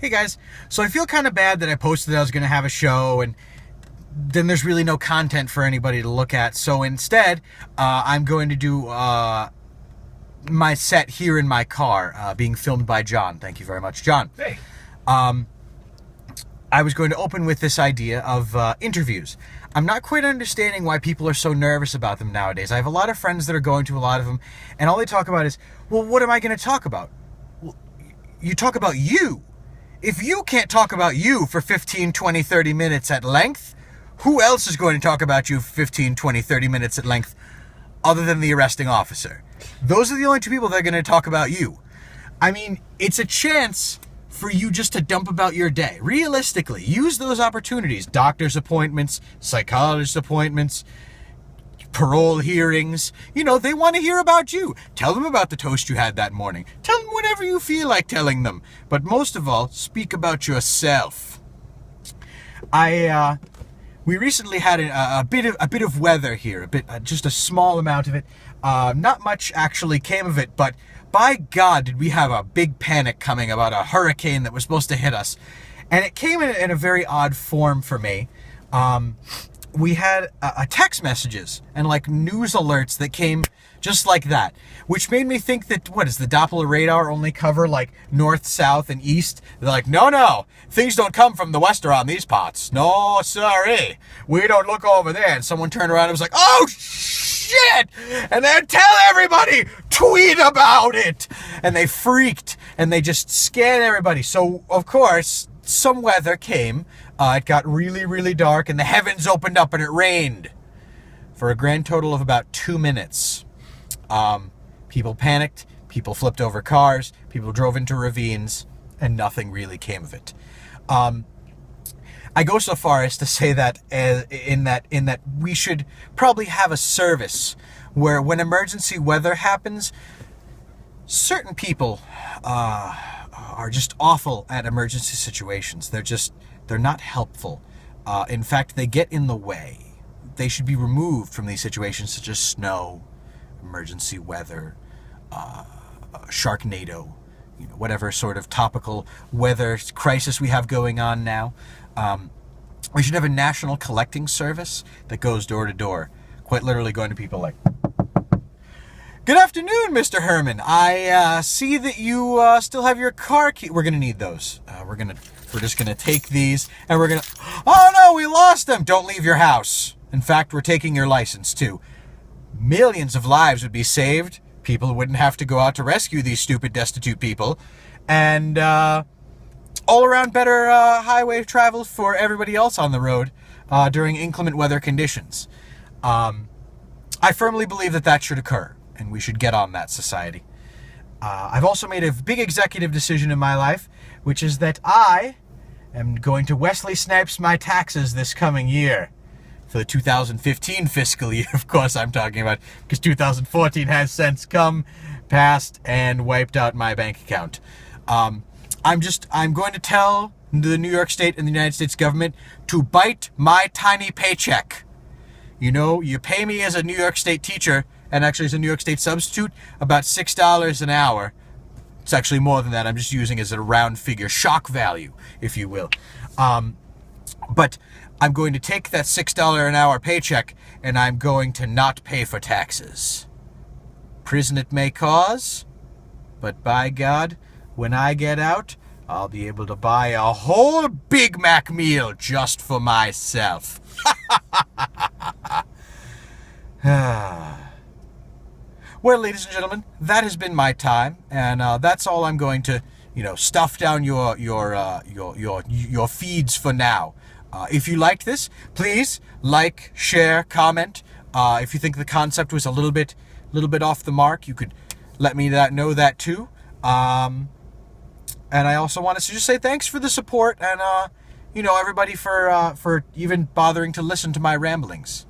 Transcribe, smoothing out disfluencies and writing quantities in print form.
Hey guys, so I feel kind of bad that I posted that I was going to have a show and then there's really no content for anybody to look at. So instead, I'm going to do my set here in my car, being filmed by John. Thank you very much, John. Hey. I was going to open with this idea of interviews. I'm not quite understanding why people are so nervous about them nowadays. I have a lot of friends that are going to a lot of them, and all they talk about is, well, what am I going to talk about? Well, you talk about you. If you can't talk about you for 15, 20, 30 minutes at length, who else is going to talk about you for 15, 20, 30 minutes at length other than the arresting officer? Those are the only two people that are going to talk about you. I mean, it's a chance for you just to dump about your day. Realistically, use those opportunities. Doctor's appointments, psychologist appointments, parole hearings. You know, they want to hear about you. Tell them about the toast you had that morning. Tell them whatever you feel like telling them. But most of all, speak about yourself. We recently had a bit of weather here, just a small amount of it. Not much actually came of it, but by God, did we have a big panic coming about a hurricane that was supposed to hit us. And it came in a very odd form for me. We had text messages and like news alerts that came just like that, which made me think that, what, does the Doppler radar only cover like north, south, and east? They're like, no, things don't come from the west around these parts. No, sorry, we don't look over there. And someone turned around and was like, oh, shit! And then tell everybody, tweet about it! And they freaked, and they just scared everybody. So, of course, some weather came. It got really, really dark, and the heavens opened up, and it rained for a grand total of about 2 minutes. People panicked, people flipped over cars, people drove into ravines, and nothing really came of it. I go so far as to say that in that we should probably have a service where when emergency weather happens, certain people are just awful at emergency situations. They're not helpful. In fact, they get in the way. They should be removed from these situations such as snow, emergency weather, Sharknado, whatever sort of topical weather crisis we have going on now. We should have a national collecting service that goes door to door, quite literally going to people like, good afternoon, Mr. Herman. I see that you still have your car key. We're going to need those. We're just going to take these and we're going to, oh no, we lost them. Don't leave your house. In fact, we're taking your license too. Millions of lives would be saved. People wouldn't have to go out to rescue these stupid, destitute people. And all around better highway travel for everybody else on the road during inclement weather conditions. I firmly believe that should occur, and we should get on that, society. I've also made a big executive decision in my life, which is that I am going to Wesley Snipes my taxes this coming year. For the 2015 fiscal year, of course I'm talking about, because 2014 has since come, passed, and wiped out my bank account. I'm going to tell the New York State and the United States government to bite my tiny paycheck. You pay me as a New York State teacher, and actually as a New York State substitute, about $6 an hour. It's actually more than that. I'm just using it as a round figure, shock value, if you will. But I'm going to take that $6 an hour paycheck, and I'm going to not pay for taxes. Prison it may cause, but by God, when I get out, I'll be able to buy a whole Big Mac meal just for myself. Well, ladies and gentlemen, that has been my time, and that's all I'm going to, stuff down your feeds for now. If you liked this, please like, share, comment. If you think the concept was a little bit off the mark, you could let me know that too. And I also want to just say thanks for the support and everybody for even bothering to listen to my ramblings.